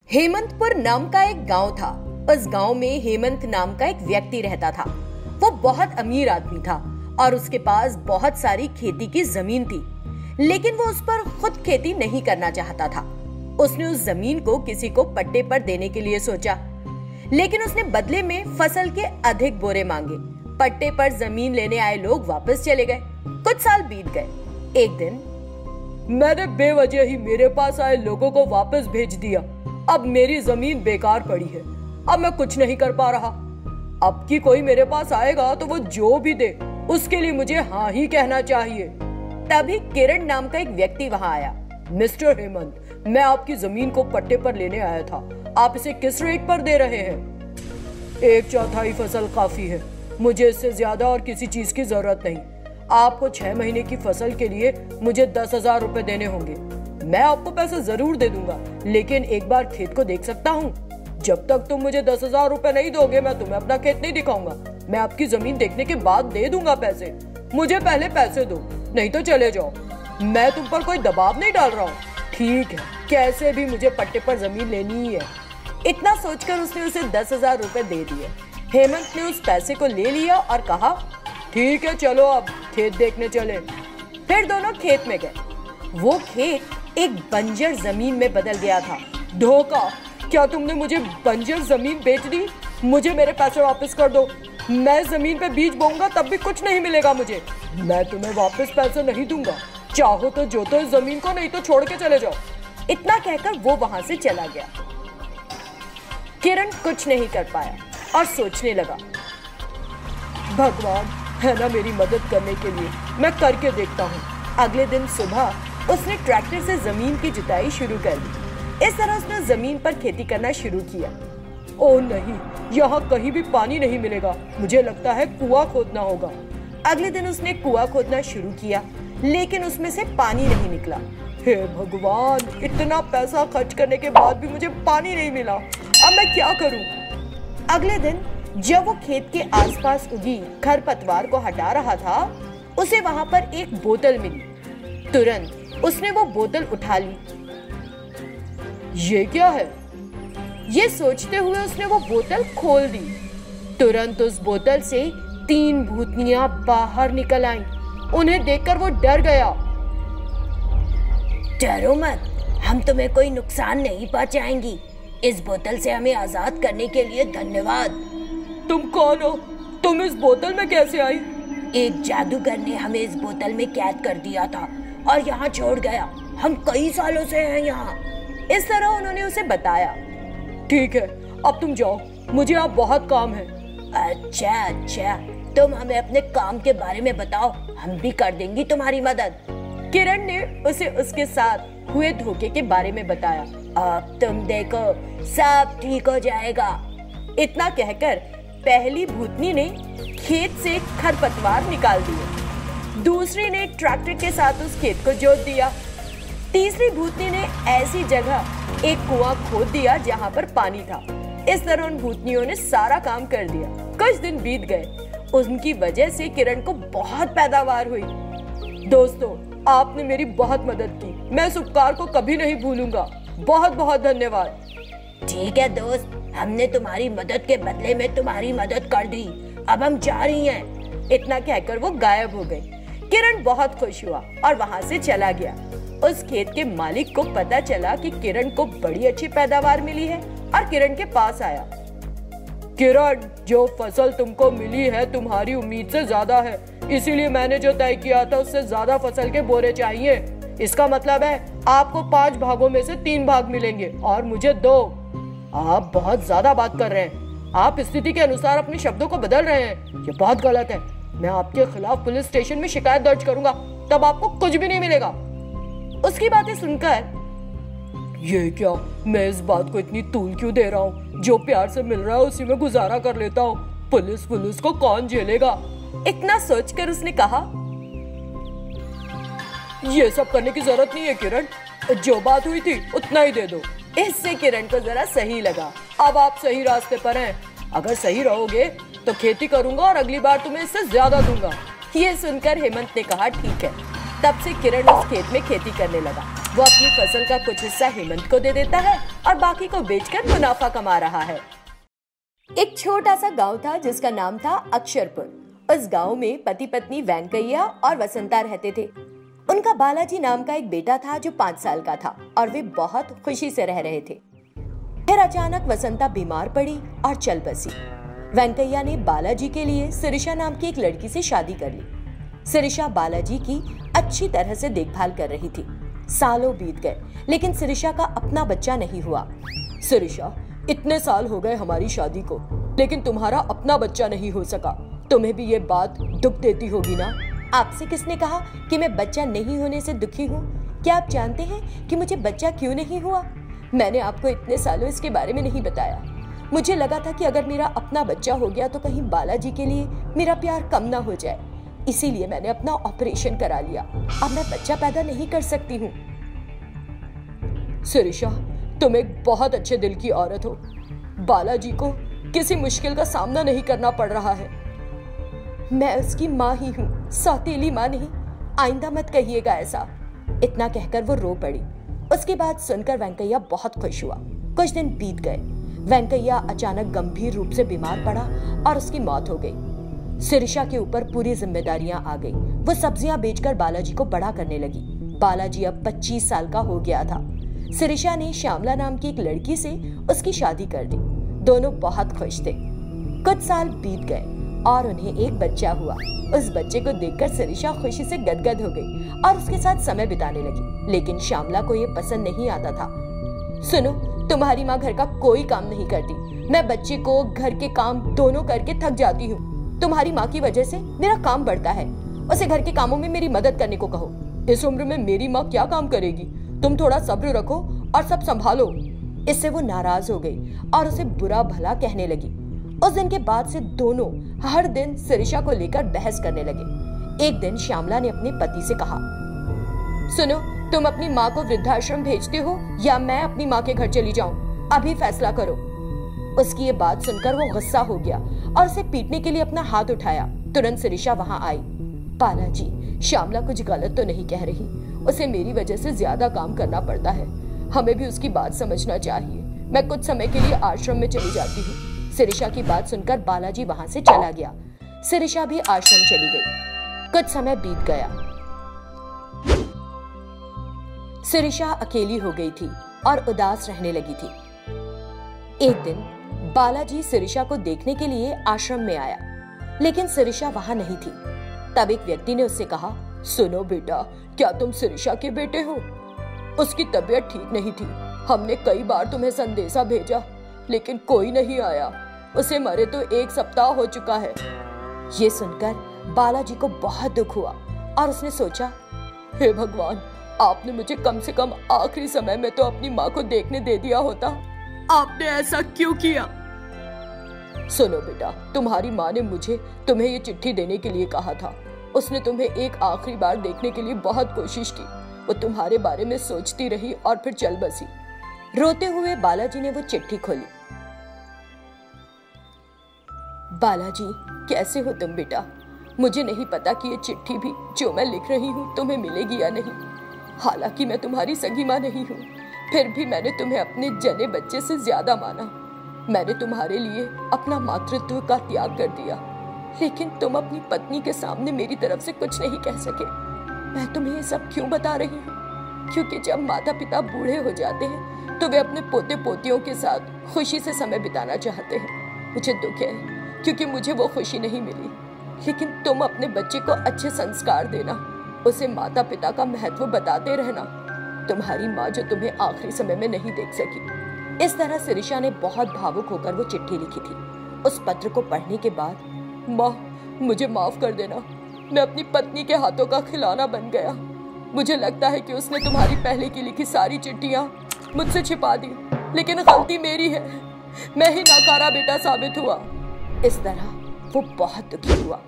हेमंतपुर नाम का एक गांव था। उस गांव में हेमंत नाम का एक व्यक्ति रहता था। वो बहुत अमीर आदमी था और उसके पास बहुत सारी खेती की जमीन थी, लेकिन वो उस पर खुद खेती नहीं करना चाहता था। उसने उस जमीन को किसी को पट्टे पर देने के लिए सोचा, लेकिन उसने बदले में फसल के अधिक बोरे मांगे। पट्टे पर जमीन लेने आए लोग वापस चले गए। कुछ साल बीत गए। एक दिन मैंने बेवजह ही मेरे पास आए लोगों को वापस भेज दिया। अब मेरी जमीन बेकार पड़ी है। अब मैं कुछ नहीं कर पा रहा। अब की कोई मेरे पास आएगा तो वो जो भी दे उसके लिए मुझे हाँ ही कहना चाहिए। तभी किरण नाम का एक व्यक्ति वहां आया। मिस्टर हेमंत, मैं आपकी जमीन को पट्टे पर लेने आया था। आप इसे किस रेट पर दे रहे हैं? 1/4 फसल काफी है। मुझे इससे ज्यादा और किसी चीज की जरूरत नहीं। आपको 6 महीने की फसल के लिए मुझे 10,000 रुपए देने होंगे। मैं आपको पैसे जरूर दे दूंगा, लेकिन एक बार खेत को देख सकता हूँ। जब तक तुम मुझे 10,000 रुपए नहीं दोगे, मैं तुम्हें अपना खेत नहीं दिखाऊंगा। मैं आपकी जमीन देखने के बाद दे दूंगा पैसे। मुझे पहले पैसे दो, नहीं तो चले जाओ। मैं तुम पर कोई दबाव नहीं डाल रहा हूँ। ठीक है, कैसे भी मुझे पट्टे पर जमीन लेनी ही है। इतना सोचकर उसने उसे 10,000 रुपए दे दिए। हेमंत ने उस पैसे को ले लिया और कहा, ठीक है, चलो अब खेत देखने चले। फिर दोनों खेत में गए। वो खेत एक बंजर जमीन में बदल गया था। धोखा! क्या तुमने मुझे बंजर जमीन बेच दी? मुझे मेरे पैसे वापस कर दो। मैं जमीन पे बीज बोऊंगा तब भी कुछ नहीं मिलेगा मुझे। मैं तुम्हें वापस पैसे नहीं दूंगा। चाहो तो जोतो इस जमीन को, नहीं तो छोड़ के चले जाओ। इतना कहकर वो वहां से चला गया। किरण कुछ नहीं कर पाया और सोचने लगा, भगवान है ना मेरी मदद करने के लिए, मैं करके देखता हूँ। अगले दिन सुबह उसने ट्रैक्टर से जमीन की जुताई शुरू कर दी। इस तरह उसने जमीन पर खेती करना शुरू किया। ओह नहीं, यहाँ कहीं भी पानी नहीं मिलेगा। मुझे लगता है कुआं खोदना होगा। अगले दिन उसने कुआं खोदना शुरू किया, लेकिन उसमें से पानी नहीं निकला। हे भगवान, इतना पैसा खर्च करने के बाद भी मुझे पानी नहीं मिला। अब मैं क्या करूं? अगले दिन जब वो खेत के आसपास उगी खरपतवार को हटा रहा था, उसे वहां पर एक बोतल मिली। तुरंत उसने वो बोतल उठा ली। ये क्या है? ये सोचते हुए उसने वो बोतल खोल दी। तुरंत उस बोतल से 3 भूतनियां बाहर निकल आईं। उन्हें देखकर वो डर गया। डरो मत, हम तुम्हें कोई नुकसान नहीं पहुंचाएंगी। इस बोतल से हमें आजाद करने के लिए धन्यवाद। तुम कौन हो? तुम इस बोतल में कैसे आई? एक जादूगर ने हमें इस बोतल में कैद कर दिया था और यहाँ छोड़ गया। हम कई सालों से हैं यहाँ। इस तरह उन्होंने उसे बताया। ठीक है, अब तुम जाओ, मुझे अब बहुत काम है। अच्छा, तुम हमें अपने काम के बारे में बताओ, हम भी कर देंगी तुम्हारी मदद। किरण ने उसे उसके साथ हुए धोखे के बारे में बताया। अब तुम देखो, सब ठीक हो जाएगा। इतना कहकर पहली भूतनी ने खेत से खरपतवार निकाल दिए। दूसरी ने ट्रैक्टर के साथ उस खेत को जोत दिया। तीसरी भूतनी ने ऐसी जगह एक कुआं खोद दिया जहां पर पानी था। इस तरह उन भूतनियों ने सारा काम कर दिया। कुछ दिन बीत गए। उनकी वजह से किरण को बहुत पैदावार हुई। दोस्तों, आपने मेरी बहुत मदद की। मैं इस उपकार को कभी नहीं भूलूंगा। बहुत बहुत धन्यवाद। ठीक है दोस्त, हमने तुम्हारी मदद के बदले में तुम्हारी मदद कर दी। अब हम जा रही हैं। इतना कहकर वो गायब हो गई। किरण बहुत खुश हुआ और वहां से चला गया। उस खेत के मालिक को पता चला कि किरण को बड़ी अच्छी पैदावार मिली है और किरण के पास आया। किरण, जो फसल तुमको मिली है तुम्हारी उम्मीद से ज्यादा है, इसीलिए मैंने जो तय किया था उससे ज्यादा फसल के बोरे चाहिए। इसका मतलब है आपको 5 भागों में से 3 भाग मिलेंगे और मुझे 2। आप बहुत ज्यादा बात कर रहे हैं। आप स्थिति के अनुसार अपने शब्दों को बदल रहे हैं। ये बहुत गलत है। मैं आपके खिलाफ पुलिस स्टेशन में शिकायत दर्ज करूंगा, तब आपको कुछ भी नहीं मिलेगा। उसकी बातें सुनकर, ये क्या, मैं इस बात को इतनी तूल क्यों दे रहा हूँ? जो प्यार से मिल रहा है उसी में गुजारा कर लेता हूँ। पुलिस को कौन झेलेगा? इतना सोचकर उसने कहा, ये सब करने की जरूरत नहीं है किरण। जो बात हुई थी उतना ही दे दो। इससे किरण को जरा सही लगा। अब आप सही रास्ते पर हैं। अगर सही रहोगे तो खेती करूंगा और अगली बार तुम्हें इससे ज्यादा दूंगा। ये सुनकर हेमंत ने कहा, ठीक है। तब से किरण उस खेत में खेती करने लगा। वो अपनी फसल का कुछ हिस्सा हेमंत को दे देता है और बाकी को बेचकर मुनाफा कमा रहा है। एक छोटा सा गांव था जिसका नाम था अक्षरपुर। उस गांव में पति पत्नी वेंकैया और वसंता रहते थे। उनका बालाजी नाम का एक बेटा था जो 5 साल का था और वे बहुत खुशी से रह रहे थे। फिर अचानक वसंता बीमार पड़ी और चल बसी। वेंकैया ने बालाजी के लिए शिरीषा नाम की एक लड़की से शादी कर ली। शिरीषा बालाजी की अच्छी तरह से देखभाल कर रही थी। सालों बीत गए लेकिन शिरीषा का अपना बच्चा नहीं हुआ। शिरीषा, इतने साल हो गए हमारी शादी को, लेकिन तुम्हारा अपना बच्चा नहीं हो सका। तुम्हें भी ये बात दुख देती होगी ना? आपसे किसने कहा कि मैं बच्चा नहीं होने से दुखी हूँ? क्या आप जानते हैं कि मुझे बच्चा क्यों नहीं हुआ? मैंने आपको इतने सालों इसके बारे में नहीं बताया। मुझे लगा था कि अगर मेरा अपना बच्चा हो गया तो कहीं बालाजी के लिए मेरा प्यार कम ना हो जाए, इसीलिए मैंने अपना ऑपरेशन करा लिया। अब मैं बच्चा पैदा नहीं कर सकती हूँ। शिरीषा, तुम एक बहुत अच्छे दिल की औरत हो। बालाजी को किसी मुश्किल का सामना नहीं करना पड़ रहा है। मैं उसकी माँ ही हूँ, सौतेली माँ नहीं। आइंदा मत कहिएगा ऐसा। इतना कहकर वो रो पड़ी। उसके बाद सुनकर वेंकैया बहुत खुश हुआ। कुछ दिन बीत गए। वेंकैया अचानक गंभीर रूप से बीमार पड़ा और उसकी मौत हो गई। शिरीषा के ऊपर पूरी जिम्मेदारियां आ गई। वो सब्जियां बेचकर बालाजी को बड़ा करने लगी। बालाजी अब 25 साल का हो गया था। शिरीषा ने श्यामला नाम की एक लड़की से उसकी शादी कर दी। दोनों बहुत खुश थे। कुछ साल बीत गए और उन्हें एक बच्चा हुआ। उस बच्चे को देखकर शिरीषा खुशी से गदगद हो गई और उसके साथ समय बिताने लगी। लेकिन श्यामला को ये पसंद नहीं आता था। सुनो, तुम्हारी माँ घर का कोई काम नहीं करती। मैं बच्चे को घर के काम दोनों करके थक जाती हूँ। तुम्हारी माँ की वजह से मेरा काम बढ़ता है। उसे घर के कामों में मेरी मदद करने को कहो। इस उम्र में मेरी माँ क्या काम करेगी? तुम थोड़ा सब्र रखो और सब संभालो। इससे वो नाराज हो गई और उसे बुरा भला कहने लगी। उस दिन के बाद से दोनों हर दिन शिरीषा को लेकर बहस करने लगे। एक दिन श्यामला ने अपने पति से कहा, सुनो, तुम अपनी माँ को वृद्धाश्रम भेजते हो या मैं अपनी माँ के घर चली जाऊं? अभी फैसला करो। उसकी ये बात सुनकर वो गुस्सा हो गया और उसे पीटने के लिए अपना हाथ उठाया। तुरंत शिरीषा वहां आई। बालाजी, श्यामला कुछ गलत तो नहीं कह रही। उसे मेरी वजह से ज्यादा काम करना पड़ता है। हमें भी उसकी बात समझना चाहिए। मैं कुछ समय के लिए आश्रम में चली जाती हूँ। शिरीषा की बात सुनकर बालाजी वहां से चला गया। शिरीषा भी आश्रम चली गई। कुछ समय बीत गया। शिरीषा अकेली हो गई थी और उदास रहने लगी थी। एक दिन बालाजी शिरीषा को देखने के लिए आश्रम में आया, लेकिन शिरीषा वहां नहीं थी। तब एक व्यक्ति ने उससे कहा, सुनो बेटा, क्या तुम शिरीषा के बेटे हो? उसकी तबीयत ठीक नहीं थी। हमने कई बार तुम्हें संदेशा भेजा, लेकिन कोई नहीं आया। उसे मरे तो 1 सप्ताह हो चुका है। ये सुनकर बालाजी को बहुत दुख हुआ और उसने सोचा, हे भगवान, आपने मुझे कम से कम आखिरी समय में तो अपनी माँ को देखने दे दिया होता। आपने ऐसा क्यों किया? सुनो बेटा, तुम्हारी माँ ने मुझे तुम्हें ये चिट्ठी देने के लिए कहा था। उसने तुम्हें एक आखिरी बार देखने के लिए बहुत कोशिश की। वो तुम्हारे बारे में सोचती रही और फिर चल बसी। रोते हुए बालाजी ने वो चिट्ठी खोली। बालाजी, कैसे हो तुम बेटा? मुझे नहीं पता कि ये चिट्ठी भी जो मैं लिख रही हूँ तुम्हें मिलेगी या नहीं। हालांकि मैं तुम्हारी सगी माँ नहीं हूँ, फिर भी मैंने तुम्हें अपने जने बच्चे से ज्यादा माना। मैंने तुम्हारे लिए अपना मातृत्व का त्याग कर दिया, लेकिन तुम अपनी पत्नी के सामने मेरी तरफ से कुछ नहीं कह सके। मैं तुम्हें ये सब क्यों बता रही हूँ? क्योंकि जब माता पिता बूढ़े हो जाते हैं तो वे अपने पोते पोतियों के साथ खुशी से समय बिताना चाहते हैं। मुझे दुख है क्योंकि मुझे वो खुशी नहीं मिली। लेकिन तुम अपने बच्चे को अच्छे संस्कार देना, उसे माता पिता का महत्व बताते रहना। तुम्हारी माँ जो तुम्हें आखिरी समय में नहीं देख सकी। इस तरह शिरीषा ने बहुत भावुक होकर वो चिट्ठी लिखी थी। उस पत्र को पढ़ने के बाद, माँ, मुझे माफ कर देना। मैं अपनी पत्नी के हाथों का खिलौना बन गया। मुझे लगता है कि उसने तुम्हारी पहले की लिखी सारी चिट्ठियां मुझसे छिपा दी, लेकिन गलती मेरी है। मैं ही नाकारा बेटा साबित हुआ। इस तरह वो बहुत दुखी हुआ।